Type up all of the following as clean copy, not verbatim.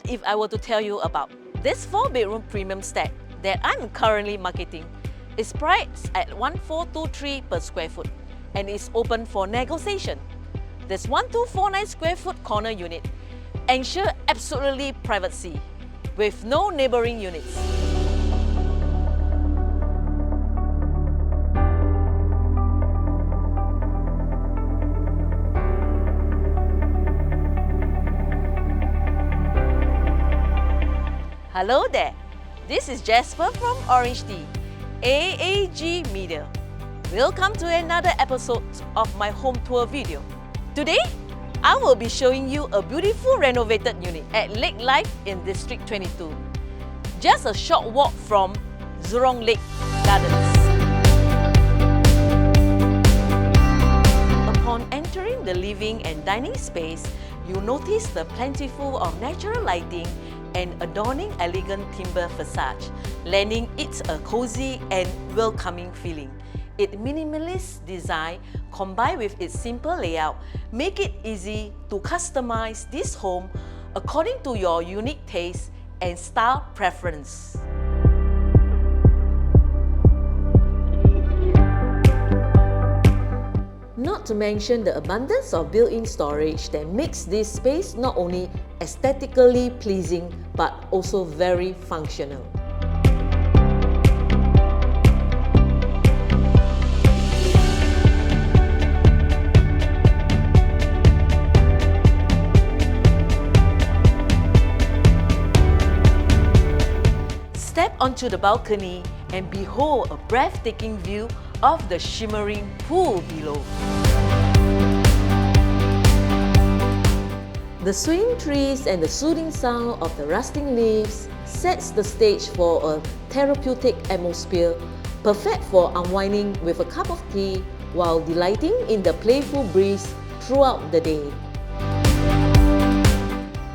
if I were to tell you about this 4-bedroom premium stack that I'm currently marketing? It's priced at 1423 per square foot and is open for negotiation. This 1249 square foot corner unit ensures absolutely privacy with no neighboring units. Hello there, this is Jasper from OrangeTee, AAG Media. Welcome to another episode of my home tour video. Today, I will be showing you a beautiful renovated unit at Lake Life in District 22. Just a short walk from Jurong Lake Gardens. Upon entering the living and dining space, you notice the plentiful of natural lighting and adorning elegant timber facade, lending it a cozy and welcoming feeling. Its minimalist design combined with its simple layout make it easy to customize this home according to your unique taste and style preference. Not to mention the abundance of built-in storage that makes this space not only aesthetically pleasing but also very functional. Step onto the balcony and behold a breathtaking view of the shimmering pool below. The swaying trees and the soothing sound of the rustling leaves sets the stage for a therapeutic atmosphere perfect for unwinding with a cup of tea while delighting in the playful breeze throughout the day.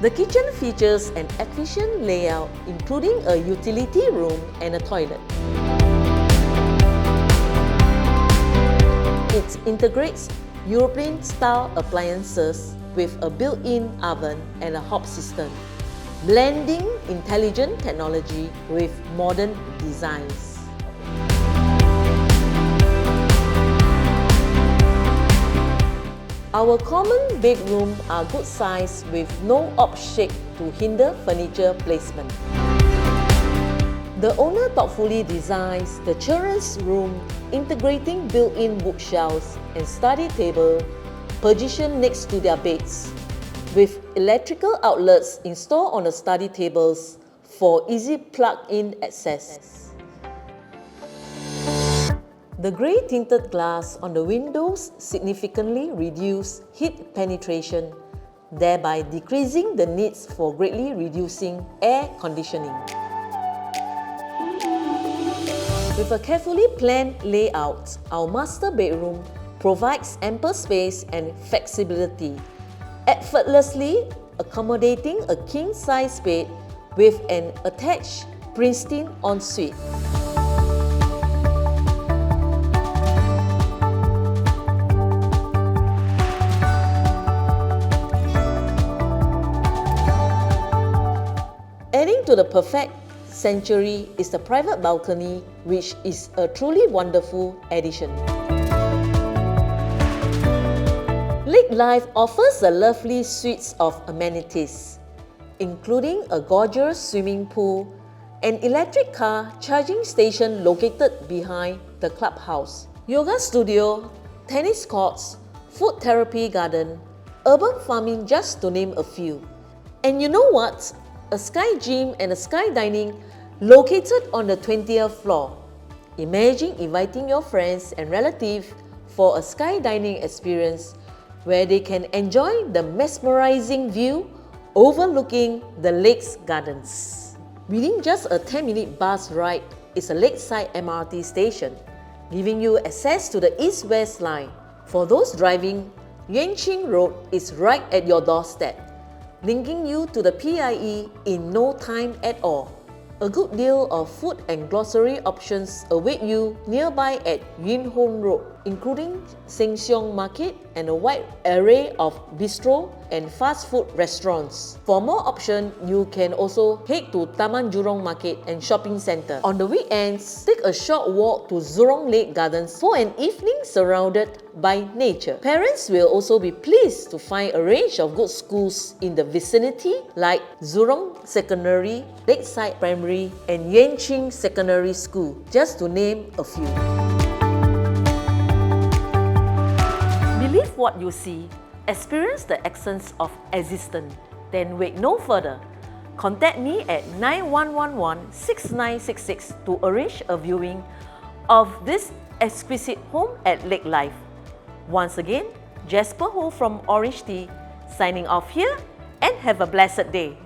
The kitchen features an efficient layout including a utility room and a toilet. It integrates European-style appliances with a built-in oven and a hob system, blending intelligent technology with modern designs. Our common bedrooms are good size with no odd shape to hinder furniture placement. The owner thoughtfully designs the children's room integrating built-in bookshelves and study table positioned next to their beds, with electrical outlets installed on the study tables for easy plug-in access. The grey tinted glass on the windows significantly reduce heat penetration, thereby decreasing the needs for greatly reducing air conditioning. With a carefully planned layout, our master bedroom provides ample space and flexibility, effortlessly accommodating a king-size bed with an attached pristine ensuite. Adding to the perfect sanctuary is the private balcony, which is a truly wonderful addition. Lake Life offers a lovely suite of amenities, including a gorgeous swimming pool, an electric car charging station located behind the clubhouse, yoga studio, tennis courts, food therapy garden, urban farming, just to name a few. And you know what? A sky gym and a sky dining located on the 20th floor. Imagine inviting your friends and relatives for a sky dining experience where they can enjoy the mesmerizing view overlooking the lake's gardens. Within just a 10-minute bus ride is a lakeside MRT station, giving you access to the east-west line. For those driving, Yuanqing Road is right at your doorstep, linking you to the PIE in no time at all. A good deal of food and grocery options await you nearby at Yunhong Road. including Sheng Siong Market and a wide array of bistro and fast food restaurants. For more options, you can also head to Taman Jurong Market and Shopping Centre. On the weekends, take a short walk to Jurong Lake Gardens for an evening surrounded by nature. Parents will also be pleased to find a range of good schools in the vicinity like Jurong Secondary, Lakeside Primary and Yanqing Secondary School, just to name a few. Believe what you see, experience the essence of existence, then wait no further. Contact me at 9111-6966 to arrange a viewing of this exquisite home at Lake Life. Once again, Jasper Ho from OrangeTee, signing off here, and have a blessed day.